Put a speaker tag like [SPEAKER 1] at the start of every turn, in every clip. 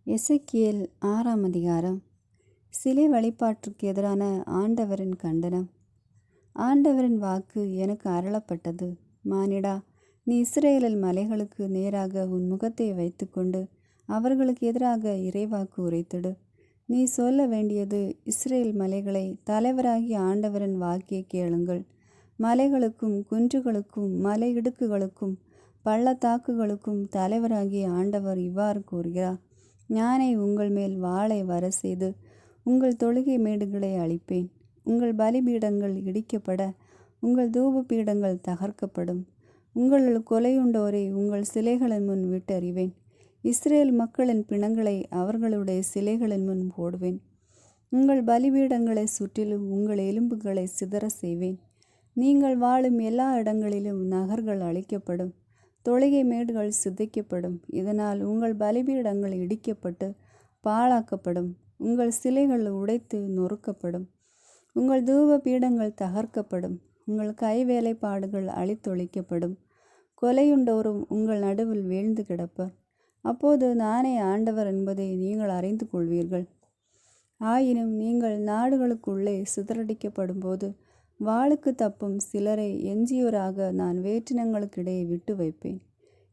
[SPEAKER 1] எசேக்கியேல் 6ஆம் அதிகாரம். சிலை வழிபாட்டிற்கு எதிரான ஆண்டவரின் கண்டனம். ஆண்டவரின் வாக்கு எனக்கு அருளப்பட்டது. மானிடா, நீ இஸ்ரேலில் மலைகளுக்கு நேராக உன் முகத்தை வைத்துக்கொண்டு அவர்களுக்கு எதிராக இறைவாக்கு உரைத்திடு. நீ சொல்ல வேண்டியது, இஸ்ரேல் மலைகளை, தலைவராகிய ஆண்டவரின் வாக்கை கேளுங்கள். மலைகளுக்கும் குன்றுகளுக்கும் மலை இடுக்குகளுக்கும் பள்ளத்தாக்குகளுக்கும் தலைவராகிய ஆண்டவர் இவ்வாறு கூறுகிறார்: ஞானை உங்கள் மேல் வாளை வர செய்து உங்கள் தொழுகை மேடுகளை அழிப்பேன். உங்கள் பலிபீடங்கள் இடிக்கப்பட உங்கள் தூப பீடங்கள் தகர்க்கப்படும். உங்களுள் கொலையுண்டோரை உங்கள் சிலைகளின் முன் விட்டறிவேன். இஸ்ரேல் மக்களின் பிணங்களை அவர்களுடைய சிலைகளின் முன் போடுவேன். உங்கள் பலிபீடங்களை சுற்றிலும் உங்கள் எலும்புகளை சிதற செய்வேன். நீங்கள் வாழும் எல்லா இடங்களிலும் நகர்கள் அழிக்கப்படும், தொழுகை மேடுகள் சிதைக்கப்படும். இதனால் உங்கள் பலிபீடங்கள் இடிக்கப்பட்டு பாழாக்கப்படும், உங்கள் சிலைகள் உடைத்து நொறுக்கப்படும், உங்கள் தூப பீடங்கள் தகர்க்கப்படும், உங்கள் கைவேலைப்பாடுகள் அழித்தொழிக்கப்படும். கொலையுண்டோரும் உங்கள் நடுவில் வீழ்ந்து கிடப்பர். அப்போது நானே ஆண்டவர் என்பதை நீங்கள் அறிந்து கொள்வீர்கள். ஆயினும் நீங்கள் நாடுகளுக்குள்ளே சிதறடிக்கப்படும் போது வாளுக்கு தப்பும் சிலரை எஞ்சியோராக நான் வேற்றினங்களுக்கிடையே விட்டு வைப்பேன்.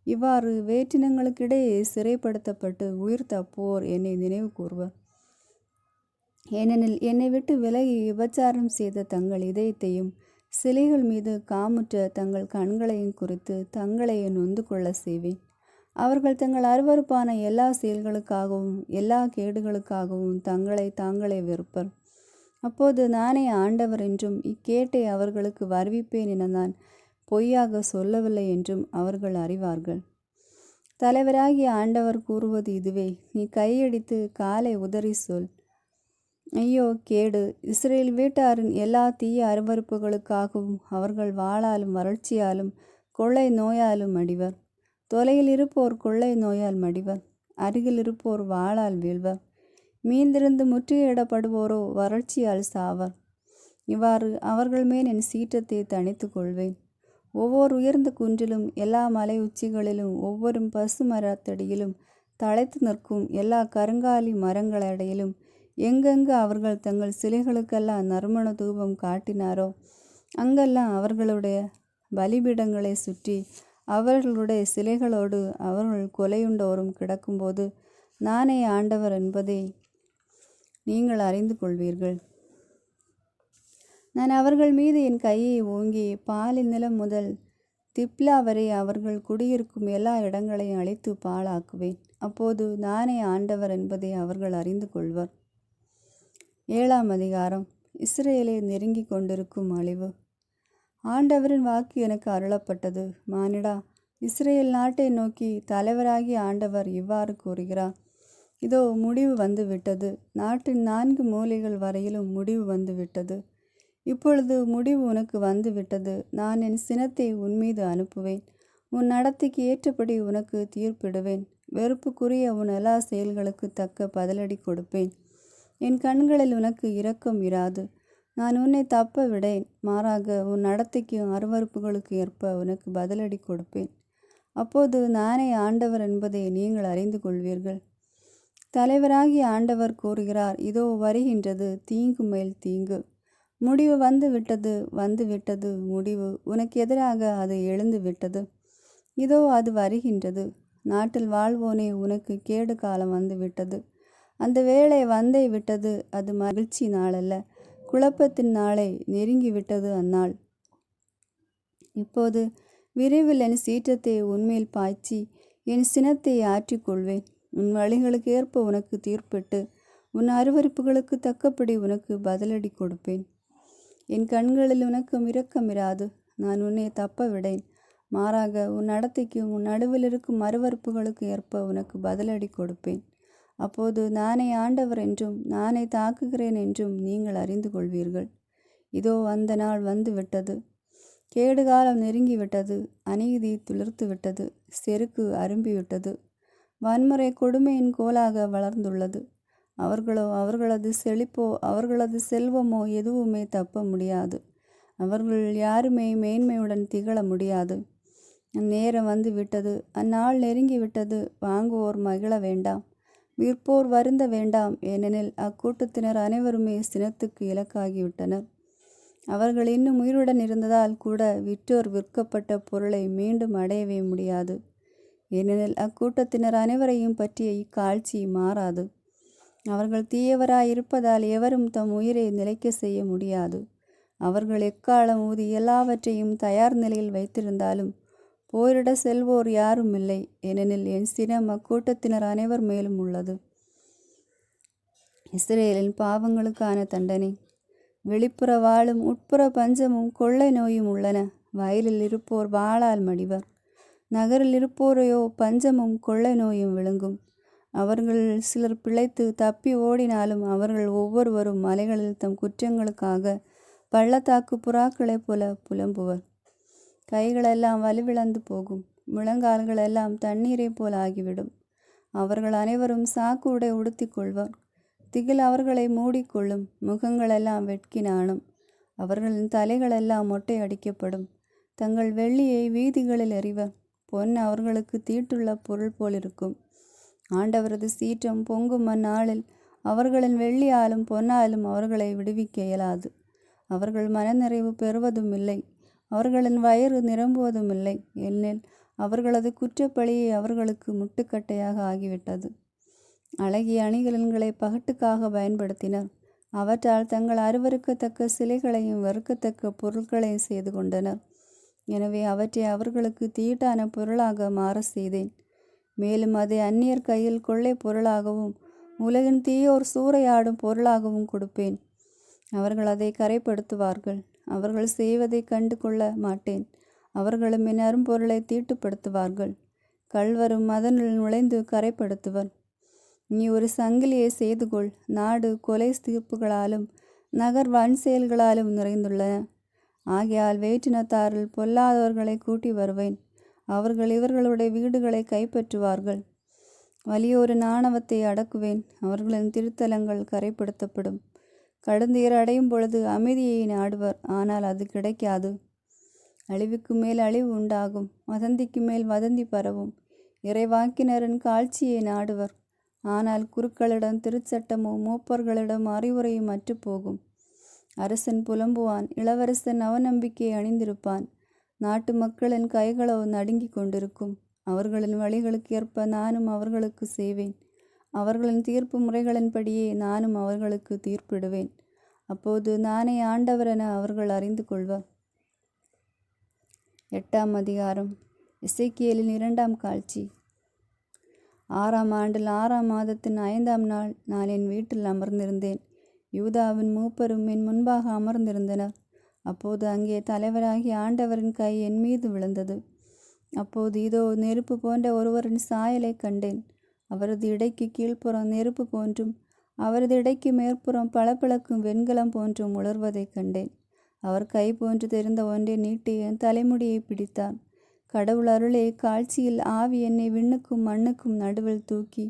[SPEAKER 1] இவ்வாறு வேற்றினங்களுக்கிடையே சிறைப்படுத்தப்பட்டு உயிர் தப்புவோர் என்னை நினைவு கூர்வர். ஏனெனில் என்னை விட்டு விலகி விபச்சாரம் செய்த தங்கள் இதயத்தையும் சிலைகள் மீது காமுற்ற தங்கள் கண்களையும் குறித்து தங்களையே நொந்து கொள்ள செய்வேன். அவர்கள் தங்கள் அருவருப்பான எல்லா செயல்களுக்காகவும் எல்லா கேடுகளுக்காகவும் தங்களை தாங்களே வெறுப்பர். அப்போது நானே ஆண்டவர் என்றும் இக்கேட்டை அவர்களுக்கு வருவிப்பேன் என நான் பொய்யாக சொல்லவில்லை என்றும் அவர்கள் அறிவார்கள். தலைவராகிய ஆண்டவர் கூறுவது இதுவே: நீ கையடித்து காலை உதறி சொல், ஐயோ கேடு! இஸ்ரேல் வீட்டாரின் எல்லா தீய அருவருப்புகளுக்காகவும் அவர்கள் வாளாலும் வறட்சியாலும் கொள்ளை நோயாலும் மடிவர். தொலையில் இருப்போர் கொள்ளை நோயால் மடிவர், அருகில் இருப்போர் வாளால் வீழ்வர். மீந்திருந்து முற்றுகையிடப்படுவோரோ வறட்சியால் சாவர். இவ்வாறு அவர்கள் மேல் என் சீற்றத்தை தணித்து கொள்வேன். ஒவ்வொரு உயர்ந்த குன்றிலும் எல்லா மலை உச்சிகளிலும் ஒவ்வொரு பசு மரத்தடியிலும் தழைத்து நிற்கும் எல்லா கருங்காலி மரங்களடையிலும் எங்கெங்கு அவர்கள் தங்கள் சிலைகளுக்கெல்லாம் நறுமண தூபம் காட்டினாரோ அங்கெல்லாம் அவர்களுடைய பலிபீடங்களை சுற்றி அவர்களுடைய சிலைகளோடு அவர்கள் கொலையுண்டோரும் கிடக்கும்போது நானே ஆண்டவர் என்பதை நீங்கள் அறிந்து கொள்வீர்கள். நான் அவர்கள் மீது என் கையை ஓங்கி பாலின் நிலம் முதல் திப்லா வரை அவர்கள் குடியிருக்கும் எல்லா இடங்களையும் அழித்து பாழாக்குவேன். அப்போது நானே ஆண்டவர் என்பதை அவர்கள் அறிந்து கொள்வர். 7ஆம் அதிகாரம். இஸ்ரேலை நெருங்கி கொண்டிருக்கும் அழிவு. ஆண்டவரின் வாக்கு எனக்கு அருளப்பட்டது. மானிடா, இஸ்ரேல் நாட்டை நோக்கி தலைவராகிய ஆண்டவர் இவ்வாறு கூறுகிறார்: இதோ முடிவு வந்து விட்டது. நாட்டின் 4 மூலைகள் வரையிலும் முடிவு வந்து விட்டது. இப்பொழுது முடிவு உனக்கு வந்து விட்டது. நான் என் சினத்தை உன்மீது அனுப்புவேன். உன் நடத்தைக்கு ஏற்றபடி உனக்கு தீர்ப்பிடுவேன். வெறுப்புக்குரிய உன் எல்லா செயல்களுக்கு தக்க பதிலடி கொடுப்பேன். என் கண்களில் உனக்கு இரக்கம் இராது. நான் உன்னை தப்ப விடேன். மாறாக உன் நடத்தைக்கு அருவருப்புகளுக்கு ஏற்ப உனக்கு பதிலடி கொடுப்பேன். அப்போது நானே ஆண்டவர் என்பதை நீங்கள் அறிந்து கொள்வீர்கள். தலைவராகிய ஆண்டவர் கூறுகிறார்: இதோ வருகின்றது தீங்கு மேல் தீங்கு. முடிவு வந்து விட்டது, வந்து விட்டது. முடிவு உனக்கு எதிராக அது எழுந்து விட்டது. இதோ அது வருகின்றது. நாட்டில் வாழ்வோனே, உனக்கு கேடு காலம் வந்து விட்டது. அந்த வேளை வந்தே விட்டது. அது மகிழ்ச்சி நாளல்ல, குழப்பத்தின் நாளை நெருங்கிவிட்டது அந்நாள். இப்போது விரைவில் என் சீற்றத்தை உன்மேல் பாய்ச்சி என் சினத்தை ஆற்றிக்கொள்வேன். உன் வழிகளுக்கு ஏற்ப உனக்கு தீர்ப்பிட்டு உன் அருவருப்புகளுக்கு தக்கபடி உனக்கு பதிலடி கொடுப்பேன். என் கண்களில் உனக்கு இரக்கமிராது. நான் உன்னை தப்ப விடேன். மாறாக உன் நடத்தைக்கும் உன் நடுவில் இருக்கும் அருவருப்புகளுக்கு ஏற்ப உனக்கு பதிலடி கொடுப்பேன். அப்போது நானே ஆண்டவர் என்றும் நானே தாக்குகிறேன் என்றும் நீங்கள் அறிந்து கொள்வீர்கள். இதோ அந்த நாள் வந்து விட்டது. கேடுகாலம் நெருங்கிவிட்டது. அநீதி துளிர்த்து விட்டது. செருக்கு அரும்பிவிட்டது. வன்முறை கொடுமையின் கோலாக வளர்ந்துள்ளது. அவர்களோ அவர்களது செழிப்போ அவர்களது செல்வமோ எதுவுமே தப்ப முடியாது. அவர்கள் யாருமே மேன்மையுடன் திகழ முடியாது. அந்நேரம் வந்து விட்டது. அந்நாள் நெருங்கி விட்டது. வாங்குவோர் மகிழ வேண்டாம், விற்போர் வருந்த வேண்டாம், ஏனெனில் அக்கூட்டத்தினர் அனைவருமே சினத்துக்கு இலக்காகிவிட்டனர். அவர்கள் இன்னும் உயிருடன் இருந்ததால் கூட விற்றோர் விற்கப்பட்ட பொருளை மீண்டும் அடையவே முடியாது. ஏனெனில் அக்கூட்டத்தினர் அனைவரையும் பற்றிய இக்காட்சி மாறாது. அவர்கள் தீயவராயிருப்பதால் எவரும் தம் உயிரை நிலைக்க செய்ய முடியாது. அவர்கள் எக்காலம் ஊதி எல்லாவற்றையும் தயார் நிலையில் வைத்திருந்தாலும் போரிட செல்வோர் யாரும் இல்லை. ஏனெனில் என் சினம் அக்கூட்டத்தினர் அனைவர் மேலும் உள்ளது. இஸ்ரேலின் பாவங்களுக்கான தண்டனை. வெளிப்புற வாளும் உட்புற பஞ்சமும் கொள்ளை நோயும் உள்ளன. வயலில் இருப்போர் வாளால் மடிவர், நகரில் இருப்போரையோ பஞ்சமும் கொள்ளை நோயும் விழுங்கும். அவர்கள் சிலர் பிழைத்து தப்பி ஓடினாலும் அவர்கள் ஒவ்வொருவரும் மலைகளில் தம் குற்றங்களுக்காக பள்ளத்தாக்கு புறாக்களைப் போல புலம்புவர். கைகளெல்லாம் வலுவிழந்து போகும், முழங்கால்களெல்லாம் தண்ணீரைப் போல் ஆகிவிடும். அவர்கள் அனைவரும் சாக்கு உடை உடுத்தி கொள்வர். திகில் அவர்களை மூடிக்கொள்ளும். முகங்களெல்லாம் வெட்கி நாணும். அவர்களின் தலைகளெல்லாம் மொட்டை அடிக்கப்படும். தங்கள் வெள்ளியை வீதிகளில் எறிவர். பொன் அவர்களுக்கு தீட்டுள்ள பொருள் போலிருக்கும். ஆண்டவரது சீற்றம் பொங்கும் அந்நாளில் அவர்களின் வெள்ளியாலும் பொன்னாலும் அவர்களை விடுவிக்க இயலாது. அவர்கள் மனநிறைவு பெறுவதும் இல்லை, அவர்களின் வயிறு நிரம்புவதும் இல்லை. ஏனெனில் அவர்களது குற்றப்பழியை அவர்களுக்கு முட்டுக்கட்டையாக ஆகிவிட்டது. அழகிய அணிகலன்களை பகட்டுக்காக பயன்படுத்தினர். அவற்றால் தங்கள் அருவருக்கத்தக்க சிலைகளையும் வெறுக்கத்தக்க பொருட்களையும் செய்து கொண்டனர். எனவே அவற்றை அவர்களுக்கு தீட்டான பொருளாக மாற செய்தேன். மேலும் அதை அந்நியர் கையில் கொள்ளை பொருளாகவும் உலகின் தீயோர் சூறையாடும் பொருளாகவும் கொடுப்பேன். அவர்கள் அதை கரைப்படுத்துவார்கள். அவர்கள் செய்வதை கண்டு கொள்ள மாட்டேன். அவர்களும் என் அரும்பொருளை தீட்டுப்படுத்துவார்கள். கள்வரும் அதனுள் நுழைந்து கரைப்படுத்துவர். நீ ஒரு சங்கிலியை செய்து கொள். நாடு கொலை தீர்ப்புகளாலும் நகர் வன் செயல்களாலும் நிறைந்துள்ளன. ஆகையால் வேற்றினத்தாரில் பொல்லாதவர்களை கூட்டி வருவேன். அவர்கள் இவர்களுடைய வீடுகளை கைப்பற்றுவார்கள். வலியோரின் ஆணவத்தை அடக்குவேன். அவர்களின் திருத்தலங்கள் கரைப்படுத்தப்படும். கடுந்துயர் அடையும் பொழுது அமைதியை நாடுவர், ஆனால் அது கிடைக்காது. அழிவுக்கு மேல் அழிவு உண்டாகும். வதந்திக்கு மேல் வதந்தி பரவும். இறைவாக்கினரின் காட்சியை நாடுவர், ஆனால் குருக்களிடம் திருச்சட்டமும் மூப்பர்களிடம் அறிவுரையும் அற்றுப்போகும். அரசன் புலம்புவான், இளவரசன் அவநம்பிக்கையை அணிந்திருப்பான். நாட்டு மக்களின் கைகளோ நடுங்கி கொண்டிருக்கும். அவர்களின் வழிகளுக்கு ஏற்ப நானும் அவர்களுக்கு செய்வேன். அவர்களின் தீர்ப்பு முறைகளின்படியே நானும் அவர்களுக்கு தீர்ப்பிடுவேன். அப்போது நானே ஆண்டவரென அவர்கள் அறிந்து கொள்வர். 8ஆம் அதிகாரம். எசேக்கியேலின் 2ஆம் காட்சி. 6ஆம் ஆண்டில் 6ஆம் மாதத்தின் 5ஆம் நாள் நான் என் வீட்டில் அமர்ந்திருந்தேன். யூதாவின் மூப்பரும் என் முன்பாக அமர்ந்திருந்தனர். அப்போது அங்கே தலைவராகிய ஆண்டவரின் கை என் மீது விழுந்தது. அப்போது இதோ நெருப்பு போன்ற ஒருவரின் சாயலை கண்டேன். அவரது இடைக்கு கீழ்ப்புறம் நெருப்பு போன்றும் அவரது இடைக்கு மேற்புறம் பளபளக்கும் வெண்கலம் போன்றும் உலர்வதைக் கண்டேன். அவர் கை போன்று தெரிந்த ஒன்றை நீட்டி என் தலைமுடியை பிடித்தார். கடவுள் அருளே காட்சியில் ஆவி என்னை விண்ணுக்கும் மண்ணுக்கும் நடுவில் தூக்கி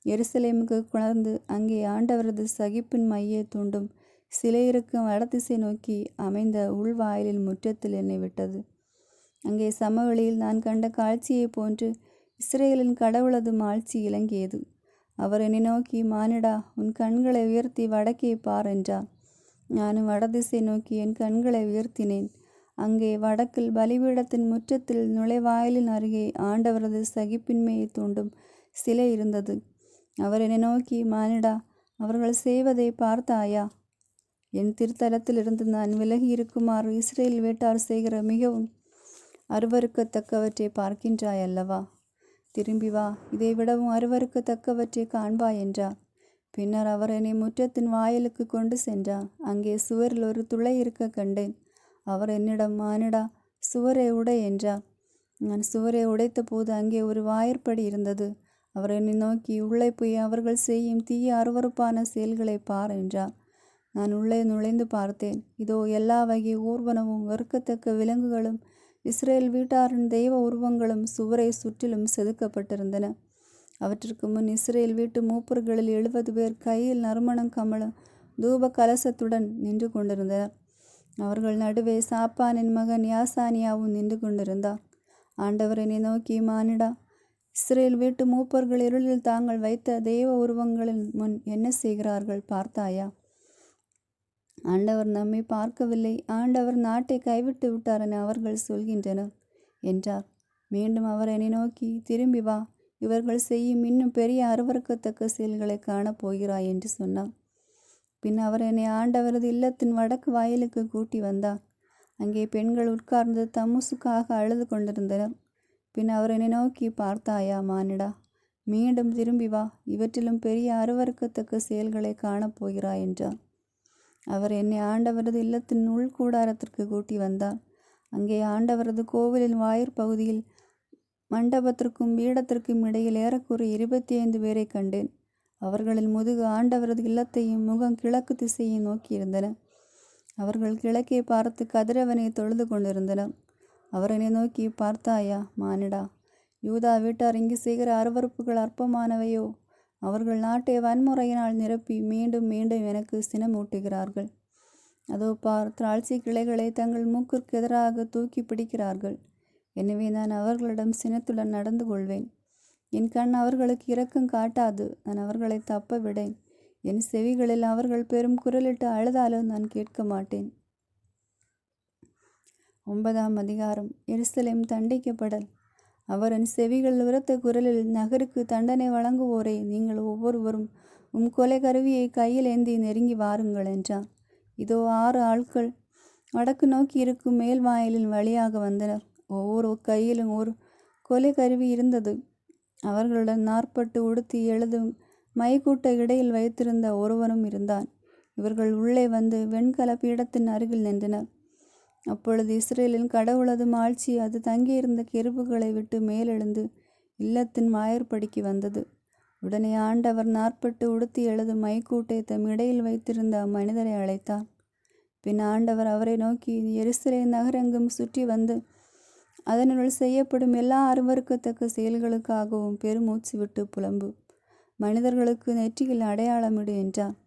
[SPEAKER 1] எருசலேமுக்கு கொணர்ந்து அங்கே ஆண்டவரது சகிப்பின் மையை தூண்டும் சிலையிருக்கும் வடதிசை நோக்கி அமைந்த உள்வாயிலில் முற்றத்தில் என்னை விட்டது. அங்கே சமவெளியில் நான் கண்ட காட்சியை போன்று இஸ்ரேலின் கடவுளது மாட்சி இலங்கியது. அவர் என்னை நோக்கி, மானிடா, உன் கண்களை உயர்த்தி வடக்கே பார் என்றார். நானும் வடதிசை நோக்கி என் கண்களை உயர்த்தினேன். அங்கே வடக்கில் பலிபீடத்தின் முற்றத்தில் நுழைவாயிலின் அருகே ஆண்டவரது சகிப்பின்மையை தூண்டும் சிலை இருந்தது. அவர் என்னை நோக்கி, மானிடா, அவர்கள் செய்வதை பார்த்தாயா? என் திருத்தலத்திலிருந்து நான் விலகி இருக்குமாறு இஸ்ரேல் வீட்டார் செய்கிற மிகவும் அருவருக்கத்தக்கவற்றை பார்க்கின்றாய் அல்லவா? திரும்பி வா, இதை விடவும் அருவருக்கத்தக்கவற்றை காண்பாய் என்றார். பின்னர் அவர் என்னை முற்றத்தின் வாயிலுக்கு கொண்டு சென்றார். அங்கே சுவரில் ஒரு துளை இருக்க கண்டேன். அவர் என்னிடம், மானிடா, சுவரை உடை என்றார். நான் சுவரை உடைத்த போது அங்கே ஒரு வாயிற்படி இருந்தது. அவர் என்னை நோக்கி, உள்ளே போய் அவர்கள் செய்யும் தீய அருவருப்பான செயல்களை பார் என்றார். நான் உள்ளே நுழைந்து பார்த்தேன். இதோ எல்லா வகை ஊர்வனமும் வெறுக்கத்தக்க விலங்குகளும் இஸ்ரேல் வீட்டாரின் தெய்வ உருவங்களும் சுவரை சுற்றிலும் செதுக்கப்பட்டிருந்தன. அவற்றிற்கு முன் இஸ்ரேல் வீட்டு மூப்பர்களில் 70 பேர் கையில் நறுமணம் கமலம் தூப கலசத்துடன் நின்று கொண்டிருந்தனர். அவர்கள் நடுவே சாப்பானின் மகன் யாசானியாவும் நின்று கொண்டிருந்தார். ஆண்டவர் என்னை நோக்கி, மானிடா, இஸ்ரேல் வீட்டு மூப்பர்கள் இருளில் தாங்கள் வைத்த தெய்வ உருவங்களின் முன் என்ன செய்கிறார்கள் பார்த்தாயா? ஆண்டவர் நம்மை பார்க்கவில்லை, ஆண்டவர் நாட்டை கைவிட்டு விட்டார் என அவர்கள் சொல்கின்றனர் என்றார். மீண்டும் அவர் என்னை நோக்கி, திரும்பி வா, இவர்கள் செய்யும் இன்னும் பெரிய அருவருக்கத்தக்க செயல்களை காணப்போகிறாய் என்று சொன்னார். பின் அவர் என்னை ஆண்டவரது இல்லத்தின் வடக்கு வாயிலுக்கு கூட்டி வந்தார். அங்கே பெண்கள் உட்கார்ந்து தம்முசுக்காக அழுது கொண்டிருந்தனர். பின் அவர் என்னை நோக்கி, பார்த்தாயா மானிடா, மீண்டும் திரும்பி வா, இவற்றிலும் பெரிய அருவருக்கத்தக்க செயல்களை காணப்போகிறாய் என்றார். அவர் என்னை ஆண்டவரது இல்லத்தின் உள்கூடாரத்திற்கு கூட்டி வந்தார். அங்கே ஆண்டவரது கோவிலின் வாயிற் பகுதியில் மண்டபத்திற்கும் பீடத்திற்கும் இடையில் ஏறக்குறைய 25 பேரை கண்டேன். அவர்களின் முதுகு ஆண்டவரது இல்லத்தையும் முகம் கிழக்கு திசையை நோக்கியிருந்தன. அவர்கள் கிழக்கே பார்த்து கதிரவனை தொழுது கொண்டிருந்தனர். அவர் என்னை நோக்கி, பார்த்தாயா மானிடா, யூதா வீட்டார் இங்கு செய்கிற அருவருப்புகள் அற்பமானவையோ? அவர்கள் நாட்டை வன்முறையினால் நிரப்பி மீண்டும் மீண்டும் எனக்கு சினமூட்டுகிறார்கள். அதோ பார், திராட்சை கிளைகளை தங்கள் மூக்கிற்கு எதிராக தூக்கி பிடிக்கிறார்கள். எனவே நான் அவர்களிடம் சினத்துடன் நடந்து கொள்வேன். என் கண் அவர்களுக்கு இரக்கம் காட்டாது, நான் அவர்களை தப்ப விடேன். என் செவிகளில் அவர்கள் பெரும் குரலிட்டு அழுதாலும் நான் கேட்க மாட்டேன். 9ஆம் அதிகாரம். எருசலேம் தண்டிக்கப்படல். அவர் என் செவிகள் உரத்த குரலில், நகருக்கு தண்டனை வழங்குவோரே, நீங்கள் ஒவ்வொருவரும் கொலை கருவியை கையில் ஏந்தி நெருங்கி வாருங்கள் என்றார். இதோ 6 ஆட்கள் வடக்கு நோக்கி இருக்கும் மேல் வாயிலின் வழியாக வந்தனர். ஒவ்வொரு கையிலும் ஒரு கொலை கருவி இருந்தது. அவர்களுடன் 40 உடுத்தி எழுதும் மைக்கூட்ட இடையில் வைத்திருந்த ஒருவனும் இருந்தான். இவர்கள் உள்ளே வந்து வெண்கல பீடத்தின் அருகில் நின்றனர். அப்பொழுது இஸ்ரேலின் கடவுளது மாட்சி அது தங்கியிருந்த கெருபுகளை விட்டு மேலெழுந்து இல்லத்தின் வாயிற்படிக்கு வந்தது. உடனே ஆண்டவர் 40 உடுத்தி எழுதும் மைக்கூட்டை தம் இடையில் வைத்திருந்த அம்மனிதரை அழைத்தார். பின் ஆண்டவர் அவரை நோக்கி, எருசலேம் நகரெங்கும் சுற்றி வந்து அதனுள் செய்யப்படும் எல்லா அருவருக்கத்தக்க செயல்களுக்காகவும் பெருமூச்சு விட்டு புலம்பு. மனிதர்களுக்கு நெற்றியில் அடையாளமிடு என்றார்.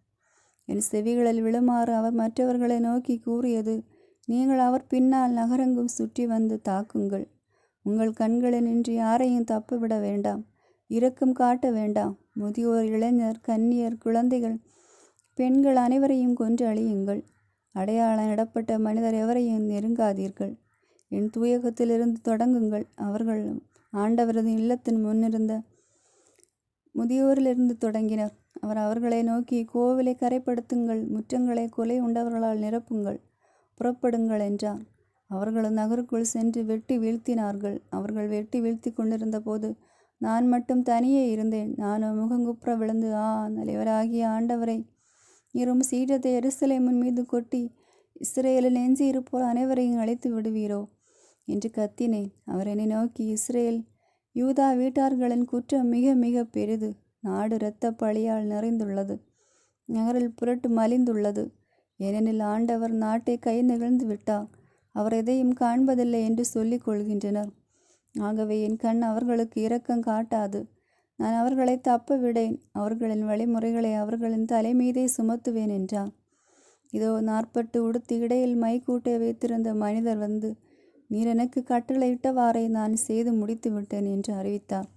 [SPEAKER 1] என் செவிகளில் விழுமாறு அவர் மற்றவர்களை நோக்கி கூறியது, நீங்கள் அவர் பின்னால் நகரெங்கும் சுற்றி வந்து தாக்குங்கள். உங்கள் கண்களை நின்று யாரையும் தப்பவிட வேண்டாம், இரக்கம் காட்ட வேண்டாம். முதியோர், இளைஞர், கன்னியர், குழந்தைகள், பெண்கள் அனைவரையும் கொன்று அழியுங்கள். அடையாளம் இடப்பட்ட மனிதர் எவரையும் நெருங்காதீர்கள். என் தூயகத்திலிருந்து தொடங்குங்கள். அவர்கள் ஆண்டவரது இல்லத்தின் முன்னிருந்த முதியோரிலிருந்து தொடங்கினர். அவர் அவர்களை நோக்கி, கோவிலை கரைப்படுத்துங்கள், முற்றங்களை கொலை உண்டவர்களால் நிரப்புங்கள், புறப்படுங்கள் என்றார். அவர்களும் நகருக்குள் சென்று வெட்டி வீழ்த்தினார்கள். அவர்கள் வெட்டி வீழ்த்தி கொண்டிருந்த போது நான் மட்டும் தனியே இருந்தேன். நானும் முகங்குப்புற விழுந்து, தலைவராகிய ஆண்டவரை, நீரும் சீற்றத்தை எருசலேமின் மீது கொட்டி இஸ்ரேலில் எஞ்சி இருப்போர் அனைவரையும் அழைத்து விடுவீரோ என்று கத்தினேன். அவர் என்னை நோக்கி, இஸ்ரேல் யூதா வீட்டார்களின் குற்றம் மிக மிக பெரிது. நாடு இரத்த பழியால் நிறைந்துள்ளது, நகரில் புரட்டு மலிந்துள்ளது. ஏனெனில் ஆண்டவர் நாட்டை கை நெகிழ்ந்து விட்டார், அவர் எதையும் காண்பதில்லை என்று சொல்லிக் கொள்கின்றனர். ஆகவே என் கண் அவர்களுக்கு இரக்கம் காட்டாது, நான் அவர்களை தப்ப விடேன். அவர்களின் வழிமுறைகளை அவர்களின் தலைமீதே சுமத்துவேன் என்றார். இதோ 40 உடுத்தி இடையில் மைக்கூட்டை வைத்திருந்த மனிதர் வந்து, நீர் எனக்கு கட்டளையிட்டவாறே நான் செய்து முடித்து விட்டேன் என்று அறிவித்தார்.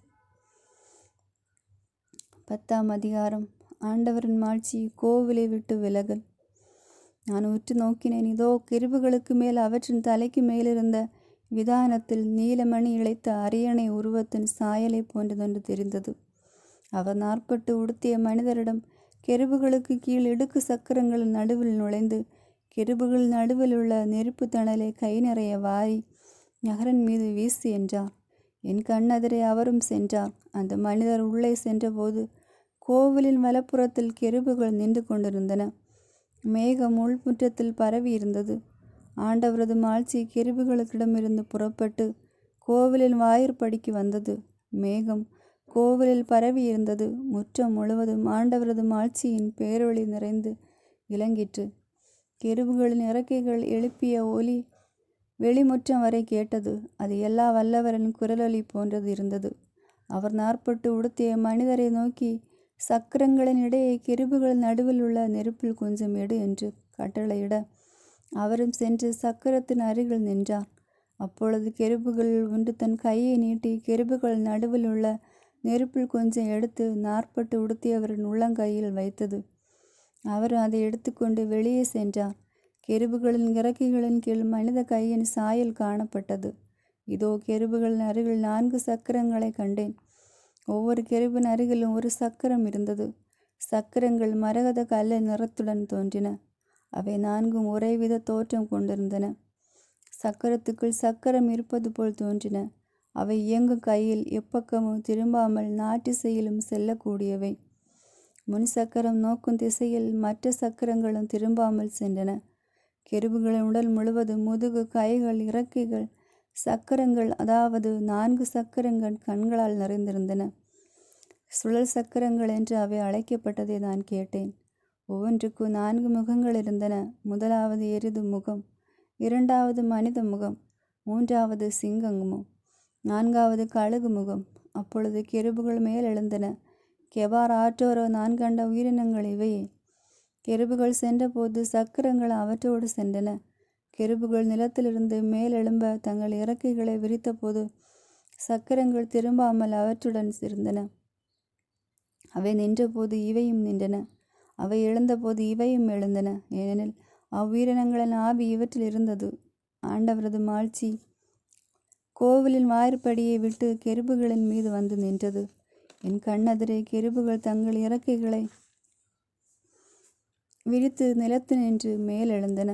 [SPEAKER 1] 10ஆம் அதிகாரம். ஆண்டவரின் மாட்சி கோவிலை விட்டு விலகல். நான் உற்று நோக்கினேன். இதோ கெருபுகளுக்கு மேல் அவற்றின் தலைக்கு மேலிருந்த விதானத்தில் நீலமணி இழைத்த அரியணை உருவத்தின் சாயலை போன்றதொன்று தெரிந்தது. அவர் 40 உடுத்திய மனிதரிடம், கெருபுகளுக்கு கீழ் இடுக்கு சக்கரங்களின் நடுவில் நுழைந்து கெருபுகள் நடுவில் உள்ள நெருப்பு தணலை கை நிறைய வாரி நகரின் மீது வீசு என்றார். என் கண்ணெதிரே அவரும் சென்றார். அந்த மனிதர் உள்ளே சென்றபோது கோவிலின் வலப்புறத்தில் கெருபுகள் நின்று கொண்டிருந்தன. மேகம் உள்முற்றத்தில் பரவி இருந்தது. ஆண்டவரது மாட்சி கெருபுகளுக்கிடமிருந்து புறப்பட்டு கோவிலின் வாயிற்படிக்கு வந்தது. மேகம் கோவிலில் பரவி இருந்தது. முற்றம் முழுவதும் ஆண்டவரது மாட்சியின் பேரொளி நிறைந்து விளங்கிற்று. கெருபுகளின் இறக்கைகள் எழுப்பிய ஒலி வெளிமுற்றம் வரை கேட்டது. அது எல்லா வல்லவரின் குரலொலி போன்றது இருந்தது. அவர் 40 உடுத்திய மனிதரை நோக்கி, சக்கரங்களின் இடையே கெருபுகள் நடுவில் உள்ள நெருப்பில் கொஞ்சம் எடு என்று கட்டளையிட, அவரும் சென்று சக்கரத்தின் அருகில் நின்றார். அப்பொழுது கெருபுகள் ஒன்று தன் கையை நீட்டி கெருபுகள் நடுவில் உள்ள நெருப்பில் கொஞ்சம் எடுத்து நாற்பட்டு உடுத்தியவரின் உள்ளங்கையில் வைத்தது. அவர் அதை எடுத்துக்கொண்டு வெளியே சென்றார். கெருபுகளின் இறக்கைகளின் கீழ் மனித கையின் சாயல் காணப்பட்டது. இதோ கெருபுகளின் அருகில் 4 சக்கரங்களை கண்டேன். ஒவ்வொரு கெருபின் அருகிலும் ஒரு சக்கரம் இருந்தது. சக்கரங்கள் மரகத கல்ல நிறத்துடன் தோன்றின. அவை 4ம் ஒரேவித தோற்றம் கொண்டிருந்தன. சக்கரத்துக்குள் சக்கரம் இருப்பது போல் தோன்றின. அவை இயங்கும் கையில் எப்பக்கமும் திரும்பாமல் நாட்டிசையிலும் செல்லக்கூடியவை. முன் சக்கரம் நோக்கும் திசையில் மற்ற சக்கரங்களும் திரும்பாமல் சென்றன. கெருபுகளின் உடல் முழுவதும் முதுகு, கைகள், இறக்கைகள், சக்கரங்கள், அதாவது 4 சக்கரங்கள் கண்களால் நிறைந்திருந்தன. சுழல் சக்கரங்கள் என்று அவை அழைக்கப்பட்டதை நான் கேட்டேன். ஒவ்வொன்றுக்கும் 4 முகங்கள் இருந்தன. முதலாவது எருது முகம், 2வது மனித முகம், 3வது சிங்கமும், 4வது கழுகு முகம். அப்பொழுது கெருபுகள் மேல் எழுந்தன. கெபார் ஆற்றோரோ நான் கண்ட உயிரினங்கள் இவையே. கெருபுகள் சென்றபோது சக்கரங்கள் அவற்றோடு சென்றன. கெருபுகள் நிலத்திலிருந்து மேலெழும்ப தங்கள் இறக்கைகளை விரித்தபோது சக்கரங்கள் திரும்பாமல் அவற்றுடன் இருந்தன. அவை நின்றபோது இவையும் நின்றன. அவை எழுந்தபோது இவையும் எழுந்தன. ஏனெனில் அவ்வுயிரினங்களின் ஆவி இவற்றில் இருந்தது. ஆண்டவரது மாட்சி கோவிலின் வாயிற்படியை விட்டு கெருபுகளின் மீது வந்து நின்றது. என் கண்ணெதிரே கெருபுகள் தங்கள் இறக்கைகளை விரித்து நிலத்து நின்று மேலெழுந்தன.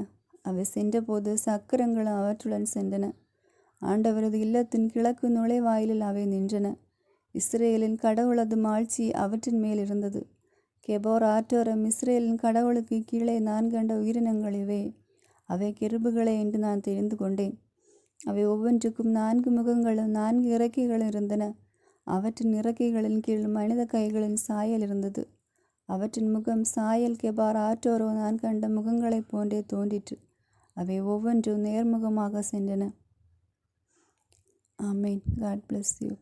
[SPEAKER 1] அவை சென்றபோது சக்கரங்களும் அவற்றுடன் சென்றன. ஆண்டவரது இல்லத்தின் கிழக்கு நுழைவாயிலில் அவை நின்றன. இஸ்ரேலின் கடவுளது மாட்சி அவற்றின் மேல் இருந்தது. கெபார் ஆற்றோரம் இஸ்ரேலின் கடவுளுக்கு கீழே நான் கண்ட உயிரினங்கள் இவை. அவை கெருபுகளே என்று நான் தெரிந்து கொண்டேன். அவை ஒவ்வொன்றுக்கும் 4 முகங்களும் 4 இறக்கைகளும் இருந்தன. அவற்றின் இறக்கைகளின் கீழ் மனித கைகளின் சாயல் இருந்தது. அவற்றின் முகம் சாயல் கெபார் ஆற்றோரோ நான் கண்ட முகங்களைப் போன்றே தோன்றிற்று. அவை ஒவ்வொன்றும் நேர்முகமாக சென்றன. ஆமேன். God bless you.